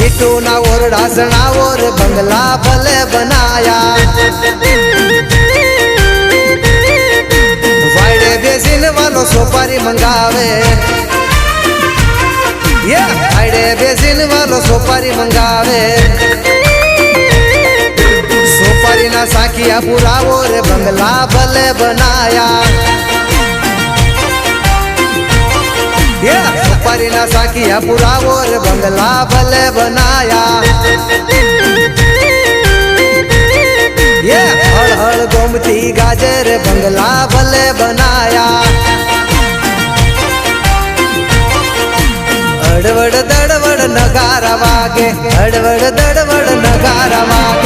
situ ना ओरडा सणावो रे बंगला भले बनाया वाड़े बेसिन वालो सोपारी मंगावे ये वाड़े बेसिन वालो सोपारी मंगावे सोपारी ना साखिया पुरावो रे बंगला भले बनाया ये सोपारी ना साखिया पुरावो रे बंगला भले बनाया ये हल हल गोमती गाजे रे बंगला भले बनाया अड़वड़ दड़वड़ नगारा वागे अड़वड़ दड़वड़ नगारा वागे